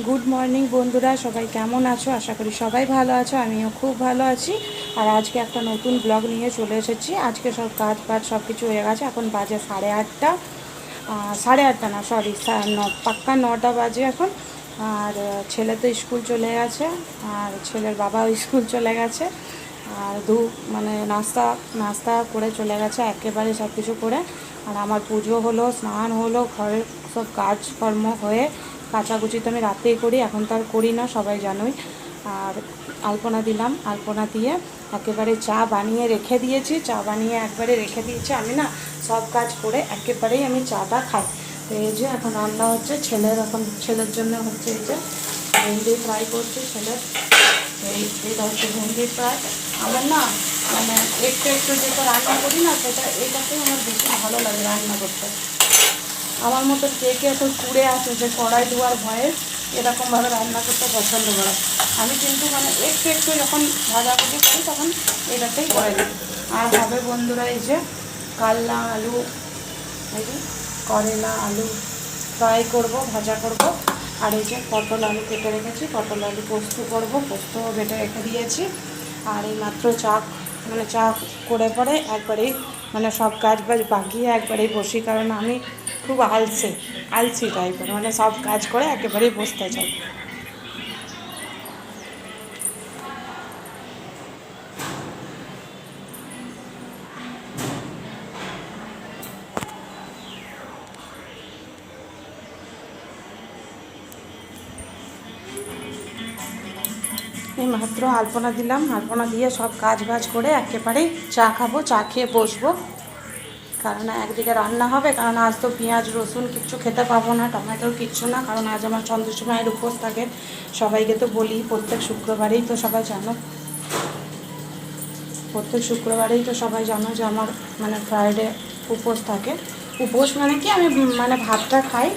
Good morning বন্ধুরা, সবাই কেমন আছো? আশা করি সবাই ভালো আছো, আমিও খুব ভালো আছি। আর আজকে একটা নতুন ব্লগ নিয়ে চলে এসেছি। আজকে সব কাজ বাজ সব কিছু হয়ে গেছে। এখন বাজে 8:30, 8:30 না, সরি, পাক্কা 9টা বাজে এখন। আর ছেলে তো স্কুল চলে গেছে, আর ছেলের বাবাও স্কুল চলে গেছে। আর মানে নাস্তা নাস্তা করে চলে গেছে একেবারে সব কিছু করে। আর আমার পুজো হলো, স্নান হলো, ঘরের সব কাজকর্ম হয়ে, কাচাকুচি তো আমি রাতেই করি, এখন তো আর করি না, সবাই জানোই। আর আলপনা দিলাম, আলপনা দিয়ে একেবারে চা বানিয়ে রেখে দিয়েছি, চা বানিয়ে একবারে রেখে দিয়েছি। আমি না সব কাজ করে একেবারেই আমি চাটা খাই। তো এই যে এখন রান্না হচ্ছে ছেলের জন্য হচ্ছে এই যে ভেন্ডি ফ্রাই করছি ছেলের। এইটা হচ্ছে ভেন্ডি ফ্রাই। আমার না মানে একটু একটু যেটা রান্না করি না, এইটাতেই আমার বেশি ভালো লাগে রান্না করতে। আমার মতো কে কে তো কুড়ে আছে যে কড়াই ধোয়ার ভয়ে এরকমভাবে রান্না করতে পছন্দ করে। আমি কিন্তু মানে একটু একটু যখন ভাজাভুজি করি তখন এটাতেই করে দিই। আর হবে বন্ধুরা এই যে কাল্লা আলু, এই যে করলা আলু ফ্রাই করব, ভাজা করব। আর এই যে পটল আলু কেটে রেখেছি, পটল আলু পোস্ত করব, পোস্ত বেটে রেখে দিয়েছি। আর এই মাত্র চা করে পরে একবারেই মানে সব কাজ বাজ বাগিয়ে একবারেই বসি, কারণ আমি খুব আলসি টাইপের, মানে সব কাজ করে একেবারেই বসতে চাই। এই মাত্র আলপনা দিলাম, আলপনা দিয়ে সব কাজ বাজ করে একেবারেই চা খাবো, চা খেয়ে বসবো। কারণ একদিকে রান্না হবে, কারণ আজ তো পেঁয়াজ রসুন কিচ্ছু খেতে পাবো না, টমেটোর কিচ্ছু না, কারণ আজ আমার চন্দ্রচূড়া মায়ের উপোস থাকে। সবাইকে তো বলি প্রত্যেক শুক্রবারেই, তো সবাই জানো, প্রত্যেক শুক্রবারেই তো সবাই জানো যে আমার মানে ফ্রাইডে উপোস থাকে। উপোস মানে কি, আমি মানে ভাতটা খাই,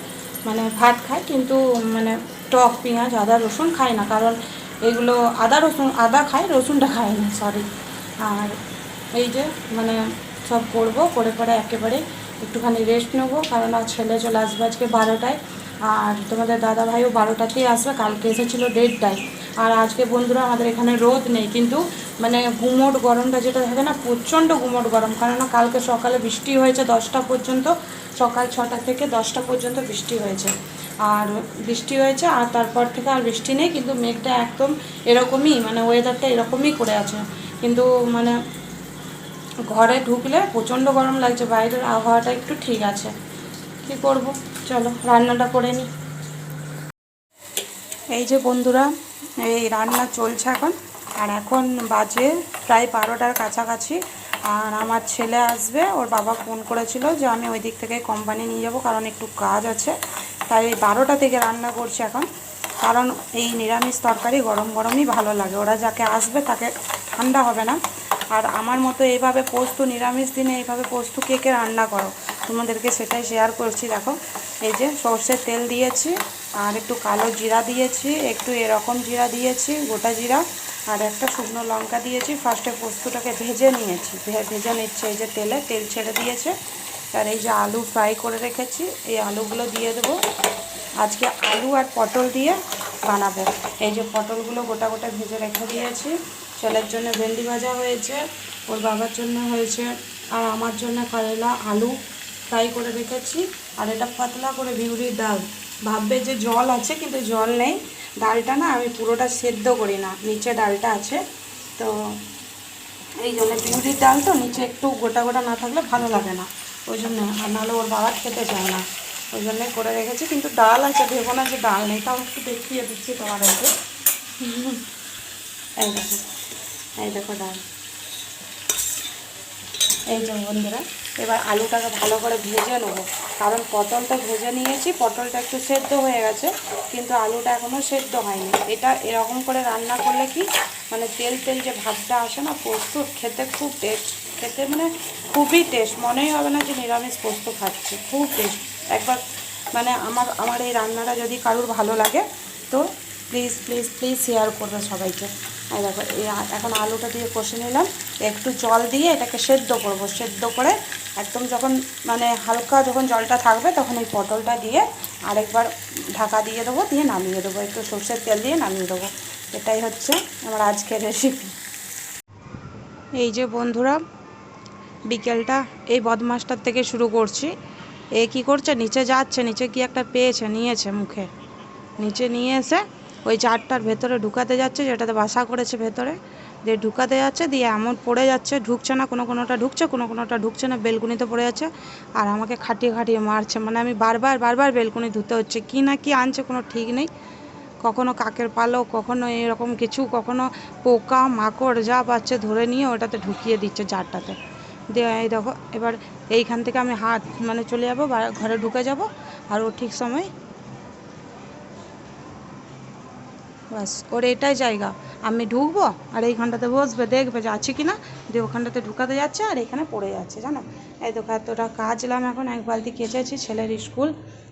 মানে ভাত খাই, কিন্তু মানে টক পেঁয়াজ আদা রসুন খাই না, কারণ এগুলো আদা খাই, রসুনটা খাই না, সরি। আর এই যে মানে সব করবো, করে পরে একেবারে একটুখানি রেস্ট নেবো, কারণ আর ছেলে চলে আসবে আজকে 12টায়। আর তোমাদের দাদা ভাইও 12টাতেই আসবে, কালকে এসেছিলো 1:30টায়। আর আজকে বন্ধুরা আমাদের এখানে রোদ নেই, কিন্তু মানে গুমোট গরমটা যেটা থাকে না, প্রচণ্ড গুমোট গরম, কারণ কালকে সকালে বৃষ্টি হয়েছে 10টা পর্যন্ত, সকাল 6টা থেকে 10টা পর্যন্ত বৃষ্টি হয়েছে। আর বৃষ্টি হয়েছে, আর তারপর থেকে আর বৃষ্টি নেই, কিন্তু মেঘটা একদম এরকমই, মানে ওয়েদারটা এরকমই করে আছে। কিন্তু মানে ঘরে ঢুকলে প্রচণ্ড গরম লাগছে, বাইরের আবহাওয়াটা একটু ঠিক আছে। কি করব, চলো রান্নাটা করে নিই। এই যে বন্ধুরা, এই রান্না চলছে এখন। আর এখন বাজে প্রায় 12টার কাছাকাছি। আর আমার ছেলে আসবে, ওর বাবা ফোন করেছিল যে আমি ওই দিক থেকে কোম্পানি নিয়ে যাব, কারণ একটু কাজ আছে, তাই 12টা থেকে রান্না করছি এখন। কারণ এই নিরামিষ তরকারি গরম গরমই ভালো লাগে, ওরা যাকে আসবে তাকে ঠান্ডা হবে না। আর আমার মতো এইভাবে পোস্ত, নিরামিষ দিনে এইভাবে পোস্ত কে কে রান্না করো, তোমাদেরকে সেটাই শেয়ার করছি। দেখো, এই যে সর্ষের তেল দিয়েছি, আর একটু কালো জিরা দিয়েছি, একটু এরকম জিরা দিয়েছি, গোটা জিরা, আর একটা শুকনো লঙ্কা দিয়েছি। ফার্স্টে পোস্তটাকে ভেজে নিচ্ছি, এই যে তেল ছেড়ে দিয়েছে। আর এই যে আলু ফ্রাই করে রেখেছি, এই আলুগুলো দিয়ে দেবো। আজকে আলু আর পটল দিয়ে বানাবো। এই যে পটলগুলো গোটা গোটা ভেজে রেখে দিয়েছি। ছেলের জন্য ভেন্ডি ভাজা হয়েছে, ওর বাবার জন্য হয়েছে, আর আমার জন্য করলা আলু ফ্রাই করে রেখেছি। আর এটা পাতলা করে বিউলির ডাল, ভাববে যে জল আছে, কিন্তু জল নেই। ডালটা না আমি পুরোটা সেদ্ধ করি না, নিচে ডালটা আছে, তো এই জন্য বিউলির ডাল তো নিচে একটু গোটা গোটা না থাকলে ভালো লাগে না, ওই জন্য। আর নাহলে ওর বাবা খেতে চায় না, ওই জন্যে করে রেখেছি। কিন্তু ডাল আছে, ভেবো না যে ডাল নেই, তাও একটু দেখিয়ে দিচ্ছি তোমাদেরকে। এই দেখো, এই দেখো ডাল। এই যে বন্ধুরা, এবার আলুটাকে ভালো করে ভেজে নেবো, কারণ পটলটা ভেজে নিয়েছি, পটলটা একটু সেদ্ধ হয়ে গেছে, কিন্তু আলুটা এখনও সেদ্ধ হয়নি। এটা এরকম করে রান্না করলে কি মানে তেল তেল যে ভাবটা আসে না পোস্তর, খেতে খুব টেস্ট, খেতে মানে খুবই টেস্ট, মনেই হবে না যে নিরামিষ পোস্ত খাচ্ছি, খুব টেস্ট। একবার মানে আমার এই রান্নাটা যদি কারোর ভালো লাগে তো প্লিজ প্লিজ প্লিজ শেয়ার করবে সবাইকে। এই দেখো, এখন আলুটা দিয়ে কষে নিলাম, একটু জল দিয়ে এটাকে সেদ্ধ করব, সেদ্ধ করে একদম যখন মানে হালকা যখন জলটা থাকবে তখন এই পটলটা দিয়ে আরেকবার ঢাকা দিয়ে দেবো, দিয়ে নামিয়ে দেবো, একটু সর্ষের তেল দিয়ে নামিয়ে দেবো। এটাই হচ্ছে আমার আজকের রেসিপি। এই যে বন্ধুরা, বিকেলটা এই বদমাসটার থেকে শুরু করছি। এ কি করছে, নিচে যাচ্ছে, নিচে কি একটা পেয়েছে, নিয়েছে মুখে, নিচে নিয়ে এসে ওই জারটার ভেতরে ঢুকাতে যাচ্ছে, যেটাতে বাসা করেছে ভেতরে, দিয়ে ঢুকাতে যাচ্ছে, দিয়ে এমন পড়ে যাচ্ছে, ঢুকছে না, কোনোটা ঢুকছে, কোনোটা ঢুকছে না, বেলকুনিতে পড়ে যাচ্ছে। আর আমাকে খাটিয়ে খাটিয়ে মারছে, মানে আমি বারবার বেলকুনি ধুতে হচ্ছে। কি না কি আনছে কোনো ঠিক নেই, কখনো কাকের পালক, কখনো এরকম কিছু, কখনো পোকা মাকড় যা পাচ্ছে ধরে নিয়ে ওটাতে ঢুকিয়ে দিচ্ছে জারটাতে। দিয়ে এই দেখো, এবার এইখান থেকে আমি হাত মানে চলে যাবো, ঘরে ঢুকে যাব, আর ও ঠিক সময়, বাস ওর এটাই জায়গা, আমি ঢুকবো আর এইখানটাতে বসবে, দেখবে যে আছে কি না, দিয়ে ওখানটাতে ঢুকাতে যাচ্ছে আর এখানে পড়ে যাচ্ছে, জানো। এই দেখো এতটা কাচলাম, এখন এক বালতি কেচেছি। ছেলের স্কুল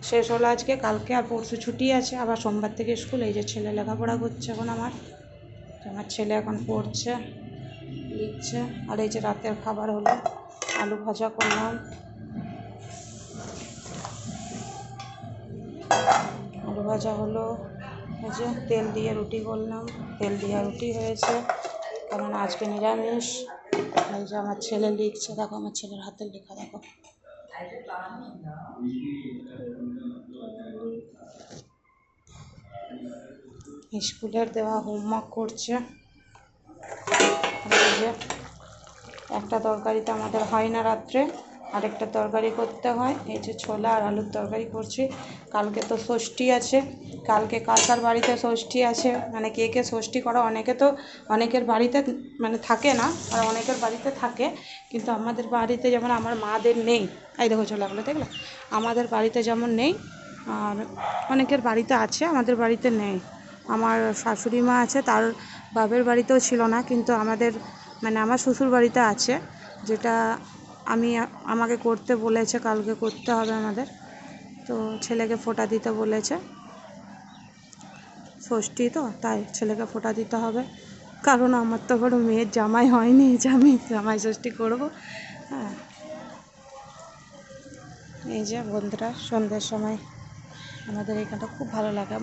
শেষ হলো আজকে, কালকে আর পরশু ছুটি আছে, আবার সোমবার থেকে স্কুল। এই যে ছেলে লেখাপড়া করছে এখন আমার ছেলে এখন পড়ছে, লিখছে। আর এই যে রাতের খাবার হলো, আলু ভাজা করলাম, আলু ভাজা হলো, এই যে তেল দিয়ে রুটি করলাম, তেল দিয়ে রুটি হয়েছে, কারণ আজকে নিরামিষ। এই যে আমার ছেলে লিখছে, দেখো আমার ছেলের হাতের লেখা দেখো। স্কুলের দেওয়া হোমওয়ার্ক করছে। এই যে একটা তরকারিতে আমাদের হয় না রাত্রে, আরেকটা তরকারি করতে হয়। এই যে ছোলা আর আলুর তরকারি করছি। কালকে তো ষষ্ঠী আছে, কালকে কাকার বাড়িতে ষষ্ঠী আছে, মানে কে ষষ্ঠী করা, অনেকের বাড়িতে মানে থাকে না, আর অনেকের বাড়িতে থাকে, কিন্তু আমাদের বাড়িতে যেমন আমার মাদের নেই। এই দেখো ছোলাগুলো দেখলে, আমাদের বাড়িতে যেমন নেই, আর অনেকের বাড়িতে আছে, আমাদের বাড়িতে নেই। আমার শাশুড়ি মা আছে, তার বাপের বাড়িতেও ছিল না, কিন্তু আমাদের মানে আমার শ্বশুর বাড়িতে আছে, যেটা আমাকে করতে বলেছে, কালকে করতে হবে আমাদের। তো ছেলেকে ফোঁটা দিতে বলেছে, ষষ্ঠী তো তাই ছেলেকে ফোঁটা দিতে হবে, কারণ আমার তো বড় মেয়ের জামাই হয়নি যে আমি জামাই ষষ্ঠী করবো। হ্যাঁ, এই যে বন্ধুরা, সন্ধ্যের সময় আমাদের এখানটা খুব ভালো লাগে,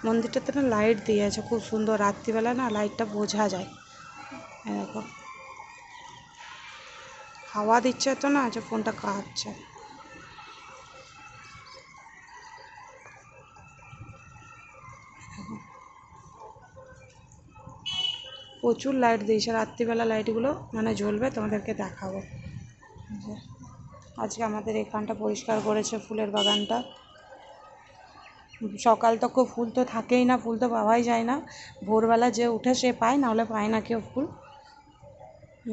মন্দিরটাতে না লাইট দিয়েছে খুব সুন্দর, রাত্রিবেলা না লাইটটা বোঝা যায়। দেখো হাওয়া দিচ্ছে তো না, যে ফোনটা কাঁপছে। প্রচুর লাইট দিয়েছে, রাত্রিবেলা লাইটগুলো মানে জ্বলবে, তোমাদেরকে দেখাবো। আজকে আমাদের এখানটা পরিষ্কার করেছে, ফুলের বাগানটা। সকাল থেকে ফুল তো থাকেই না, ফুল তো পাওয়াই যায় না, ভোরবেলা যে উঠে সে পায়, নাহলে পায় না কেউ ফুল।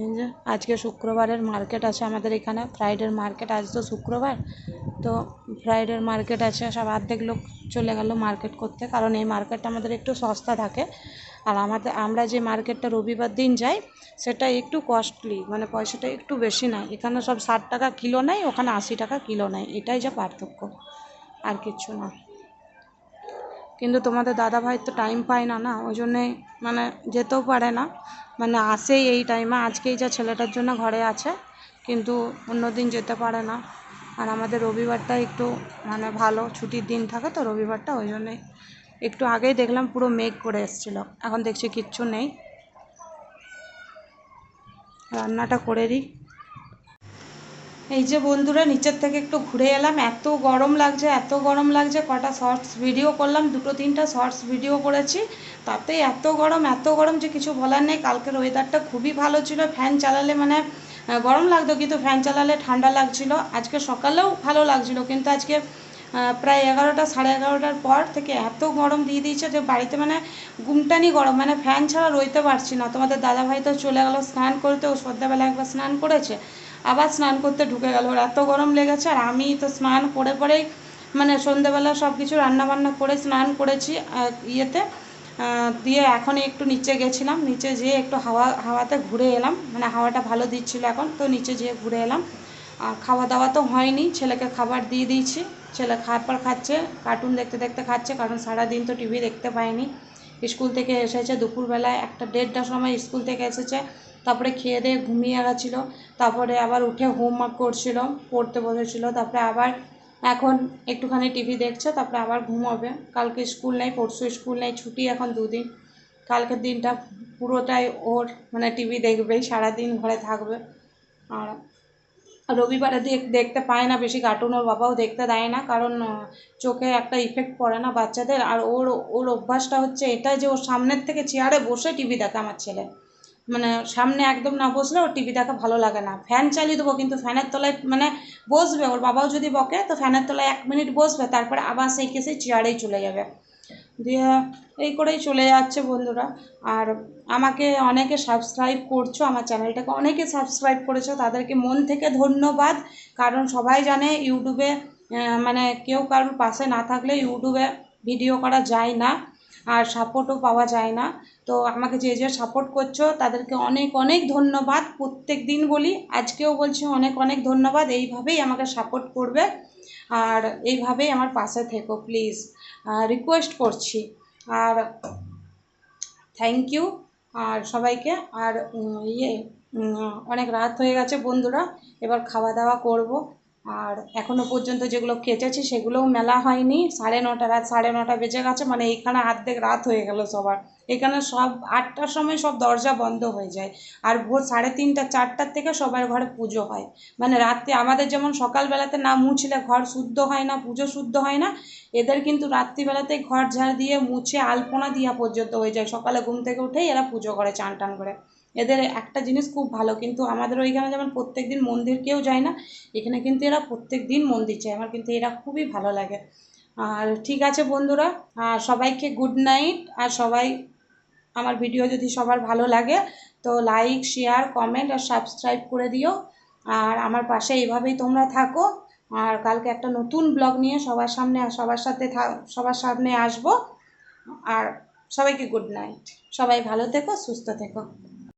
এই যে আজকে শুক্রবারের মার্কেট আছে আমাদের এখানে, ফ্রাইডের মার্কেট, আজ তো শুক্রবার, তো ফ্রাইডের মার্কেট আছে। সব অর্ধেক লোক চলে গেল মার্কেট করতে, কারণ এই মার্কেটটা আমাদের একটু সস্তা থাকে। আর আমরা যে মার্কেটটা রবিবার দিন যাই, সেটা একটু কস্টলি, মানে পয়সাটা একটু বেশি নেয়। এখানে সব 60 টাকা কিলো নেয়, ওখানে 80 টাকা কিলো নেয়, এটাই যা পার্থক্য, আর কিছু না। কিন্তু তোমাদের দাদাভাই তো টাইম পায় না, ওই জন্যে মানে যেতেও পারে না, মানে আসেই এই টাইমে। আজকেই যা ছেলেটার জন্য ঘরে আছে, কিন্তু অন্য দিন যেতে পারে না। আর আমাদের রবিবারটা একটু মানে ভালো ছুটির দিন থাকে তো রবিবারটা, ওই জন্যে একটু আগেই দেখলাম পুরো মেঘ করে এসেছিলো, এখন দেখছি কিচ্ছু নেই। রান্নাটা করে দিই। এই যে বন্ধুরা, নিচের থেকে একটু ঘুরে এলাম, এত গরম লাগছে, কটা শর্টস ভিডিও করলাম, 2-3টা শর্টস ভিডিও করেছি, তাতে এত গরম যে কিছু বলার নেই। কালকের ওয়েদারটা খুবই ভালো ছিল, ফ্যান চালালে মানে গরম লাগতো, কিন্তু ফ্যান চালালে ঠান্ডা লাগছিল। আজকে সকালেও ভালো লাগছিল, কিন্তু আজকে প্রায় 11টা 11:30টার পর থেকে এত গরম দিয়ে দিয়েছে যে বাড়িতে মানে গুমটানি গরম, মানে ফ্যান ছাড়া রইতে পারছি না। তোমাদের দাদাভাই তো চলে গেল স্নান করতে, ও সন্ধ্যাবেলা একবার স্নান করেছে, আবার স্নান করতে ঢুকে গেল, ওর এত গরম লেগেছে। আর আমি তো স্নান করে পরেই মানে সন্ধ্যাবেলা সব কিছু রান্নাবান্না করে স্নান করেছি ইয়েতে, দিয়ে এখন একটু নিচে গেছিলাম, নিচে যেয়ে একটু হাওয়াতে ঘুরে এলাম, মানে হাওয়াটা ভালো দিচ্ছিলো এখন, তো নিচে যেয়ে ঘুরে এলাম। আর খাওয়া দাওয়া তো হয়নি, ছেলেকে খাবার দিয়ে দিয়েছি, ছেলে খাওয়ার পর খাচ্ছে, কার্টুন দেখতে দেখতে খাচ্ছে, কারণ সারাদিন তো টিভি দেখতে পায়নি। স্কুল থেকে এসেছে দুপুরবেলায়, 1-1:30টার সময় স্কুল থেকে এসেছে, তারপরে খেয়ে দিয়ে ঘুমিয়ে গেছিলো, তারপরে আবার উঠে হোমওয়ার্ক করছিল, পড়তে বসেছিল, তারপরে আবার এখন একটুখানি টিভি দেখছে, তারপরে আবার ঘুমাবে। কালকে স্কুল নেই, পরশু স্কুল নেই, ছুটি এখন 2 দিন। কালকের দিনটা পুরোটাই ওর মানে টিভি দেখবেই, সারাদিন ঘরে থাকবে। আর রবিবারে দেখতে পায় না বেশি কার্টুন, ওর বাবাও দেখতে দেয় না, কারণ চোখে একটা ইফেক্ট পড়ে না বাচ্চাদের। আর ওর ওর অভ্যাসটা হচ্ছে এটা যে ওর সামনের থেকে চেয়ারে বসে টিভি দেখে আমার ছেলে, মানে সামনে একদম না বসলে ওর টিভি দেখা ভালো লাগে না। ফ্যান চালিয়ে দেবো কিন্তু ফ্যানের তলায় মানে বসবে, ওর বাবাও যদি বকে তো ফ্যানের তলায় 1 মিনিট বসবে, তারপরে আবার সেই চেয়ারেই চলে যাবে। দিয়ে এই করেই চলে যাচ্ছে বন্ধুরা। আর আমাকে অনেকে সাবস্ক্রাইব করছো, আমার চ্যানেলটাকে অনেকে সাবস্ক্রাইব করেছো, তাদেরকে মন থেকে ধন্যবাদ। কারণ সবাই জানে ইউটিউবে মানে কেউ কারোর পাশে না থাকলে ইউটিউবে ভিডিও করা যায় না, আর সাপোর্টও পাওয়া যায় না। তো আমাকে যে যে সাপোর্ট করছো তাদেরকে অনেক অনেক ধন্যবাদ, প্রত্যেক দিন বলি, আজকেও বলছি অনেক অনেক ধন্যবাদ। এইভাবেই আমাকে সাপোর্ট করবে আর এইভাবেই আমার পাশে থেকো প্লিজ, রিকোয়েস্ট করছি। আর থ্যাংক ইউ আর সবাইকে। আর অনেক রাত হয়ে গেছে বন্ধুরা, এবার খাওয়া দাওয়া করব। আর এখনও পর্যন্ত যেগুলো কেচেছি সেগুলোও মেলা হয়নি, 9:30 রাত 9:30 বেজে গেছে, মানে এইখানে অর্ধেক রাত হয়ে গেল সবার। এখানে সব 8টার সময় সব দরজা বন্ধ হয়ে যায়, আর ভোর 3:30 4টার থেকে সবার ঘরে পুজো হয়। মানে রাত্রে আমাদের যেমন সকালবেলাতে না মুছলে ঘর শুদ্ধ হয় না, পুজো শুদ্ধ হয় না, এদের কিন্তু রাত্রিবেলাতেই ঘর ঝাড় দিয়ে মুছে আলপনা দেওয়া পর্যন্ত হয়ে যায়। সকালে ঘুম থেকে উঠেই এরা পুজো করে চান টান করে। এদের একটা জিনিস খুব ভালো, কিন্তু আমাদের ওইখানে যেমন প্রত্যেক দিন মন্দির কেউ যায় না, এখানে কিন্তু এরা প্রত্যেক দিন মন্দির যায়। আমার কিন্তু এরা খুবই ভালো লাগে। আর ঠিক আছে বন্ধুরা, আর সবাইকে গুড নাইট। আর সবাই আমার ভিডিও যদি সবার ভালো লাগে তো লাইক শেয়ার কমেন্ট আর সাবস্ক্রাইব করে দিও। আর আমার পাশে এইভাবেই তোমরা থাকো। আর কালকে একটা নতুন ব্লগ নিয়ে সবার সামনে আসবো। আর সবাইকে গুড নাইট, সবাই ভালো থেকো, সুস্থ থেকো।